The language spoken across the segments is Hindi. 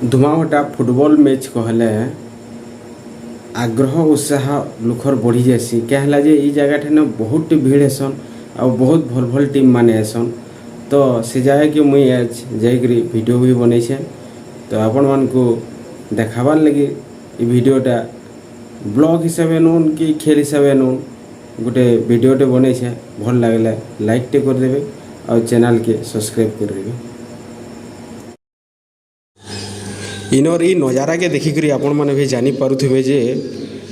धुमावटा फुटबॉल मैच कहले आग्रह उत्साह लुखर बढ़ी जासी क्या जे ई जगह ठेन बहुत भीड़ हेसन आ बहुत भल भल टीम माने हेसन तो से जगह कि मुई आज जाकरी वीडियो भी बनईछे तो आपण मान को देखाबार लगी ई वीडियोटा ब्लॉग हिसाब नून कि खेल हिसाब नून गोटे वीडियोटे बनईछे भल लगले लाइक टे कर देबे और चैनल के सब्सक्राइब कर देबे। इनर ई नज़ारा के देखिक आपण मैंने भी जानी पारुथिबे जे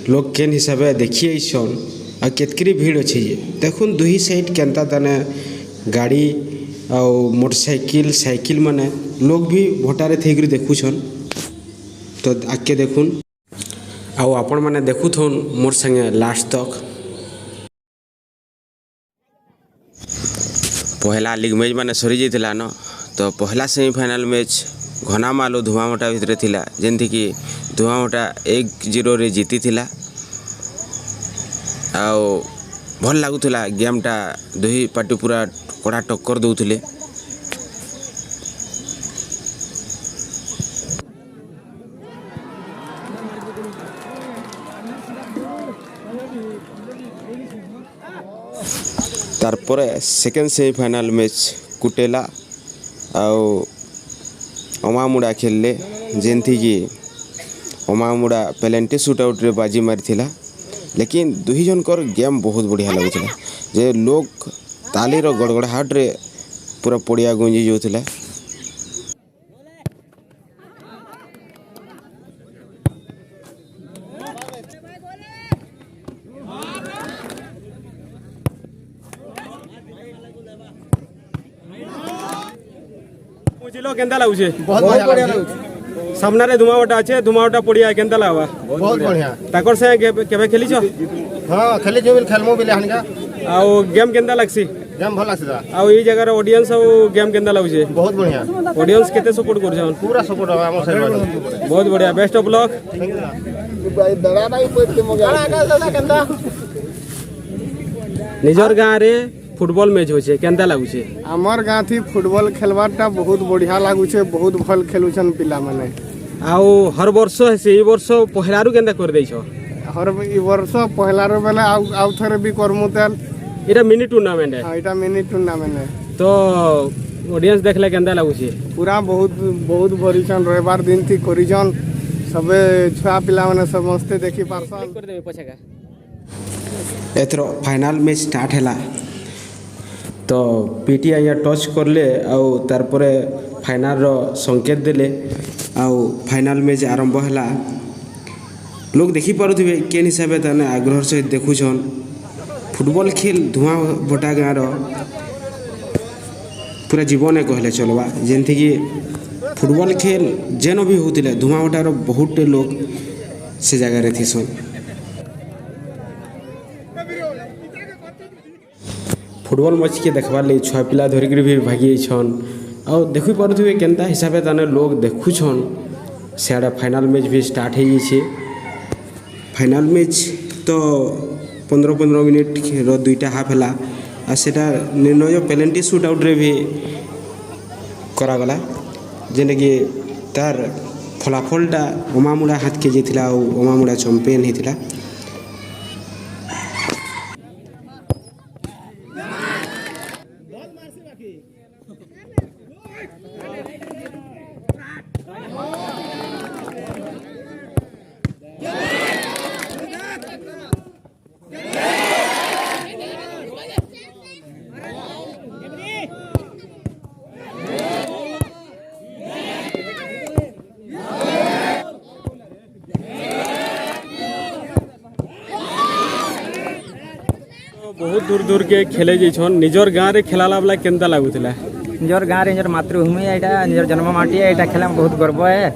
लोग केन हिसाब से देखी आइसन आ केतकरी भीड़ अच्छी देखुन दुही साइड केनता तने गाड़ी आ मोटरसाइकिल साइकिल माने लोग भी भोटारे थेकरी देखुछन तो आके देखुन आउ आपण मैंने देखुथन मोर संगे लास्ट तक। पहला लीग मैच माने सरी जाइतिला न तो पहला सेमीफाइनल मैच घनामालो धुआमटा भितर थिला जेंति कि धुआमटा 1-0 रे जीती थिला आउ भल लागुला गेमटा दुही पार्टी पूरा कड़ा टक्कर दौले। तारपरे सेकेंड सेमीफाइनल मैच कुटेला आउ अमामुड़ा खेलले जेंथी कि अमामुड़ा पेलेंटी शूट आउट रे बाजी मारिथिला लेकिन दुही जनकर गेम बहुत बढ़िया लगुला जे लोग ताली रो गड़गड़ाहट रे पूरा पड़िया गुंजी जाउथिला। बुझिलो केंता लागुछे बहुत बढ़िया लागुछे सामना रे धुमावटा আছে धुमावटा पड़िया केंता लागबा बहुत बढ़िया ताकर से केबे खेलिछ हां खेली जो बिल खेलमो बिले हनका आ गेम केंता लागसी गेम भल लागसी आ ई जगह रे ऑडियंस आ गेम केंता लागुछे बहुत बढ़िया ऑडियंस केते सपोर्ट करछन पूरा सपोर्ट हमर साइड बहुत बढ़िया बेस्ट ऑफ लक दड़ा भाई पोइट मगा दादा केंता निजर गां रे फुटबॉल मैच होछे केंता लागुछे आमर गाँ थी फुटबॉल खेलवाटा बहुत बढ़िया लागुछे बहुत भल खेलुछन पिला माने आउ हर वर्ष हेसे ई वर्ष पहलारु केंता कर दैछो हर ई वर्ष पहलार बेला आउ थरे भी करमु तेल एटा मिनी टूर्नामेंट है एटा मिनी टूर्नामेंट है तो ऑडियंस देखले केंता लागुछे पूरा बहुत बहुत भरिछन रविवार दिन थी करिछन सबे छुआ पिला माने समस्त देखि पारसन कर देबे पछका एथरो फाइनल मैच स्टार्ट हैला तो पीटी आया टच करले आउ तारपरे फाइनल रो संकेत देले आउ फाइनल मैच आरंभ हैला लोग देखि पारुथिबे केन हिसाब से तने आग्रह से देखुछन फुटबॉल खेल धुआभटा गाँ रो पूरा जीवन कहले चलबा जेंथि कि फुटबॉल खेल जेन भी होतिले धुआभटा रो बहुत लोग से जगह रे थिसन। फुटबॉल मैच के देखबार लगी छुआ पिला धरिक भी भागी छन और देखि पारुथिबे केनता हिसाब से ताने लोग देखुछन सियाड़े फाइनल मैच भी स्टार्ट हो जाइए। फाइनल मैच तो 15-15 मिनट रो दुईटा हाफ है आ सेटा निर्णय पेलेंटी शूट आउट रे भी करागला जेने कि तार फलाफलटा अमामुड़ा हाथ के जाइथिला और अमामुड़ा चैंपियन होता। बहुत दूर दूर के खेले जाइछन निजर गाँ रे खेलाला वाला केंता लागुथिला निजर गाँ रे निजर मातृभूमि एटा निजर जन्म माटी एटा खेला में बहुत गर्व है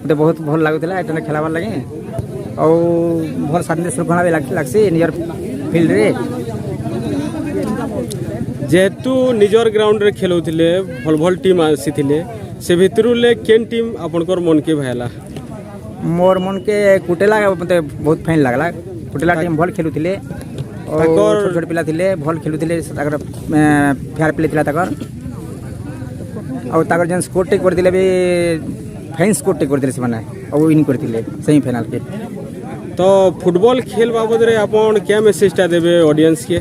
मते बहुत भल लागुथिला एटा खेलाबार लगे और भल शांति श्रृंखला भी लागसी निजर फील्ड रे जेतु निजर ग्राउंड रे खेलुथिले भल भल टीम आसीथिले से भितरु ले केन टीम आपनकर मन के भायला मोर मन के कुटेला मते बहुत फाइन लागला कुटेला टीम भल खेलुथिले और छोट छोट पिला थिले भल खेलुथिले ताकर फेयर प्ले थिला ताकर और ताकर जेन स्कोर टेक कर दिले भी फाइन स्कोर करते से और विन करते सेमिफाइनाल के। तो फुटबॉल खेल बाबद रे आपण क्या मेसेजटा देबे ऑडियंस के?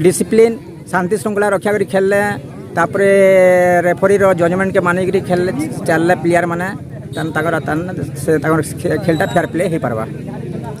डिसिप्लिन शांति श्रृंखला रक्षा कर खेलले तापरे रेफरी जजमेंट के मानिक खेल चलले प्लेयर माने से खेलटा फेयर प्ले हो पारबा।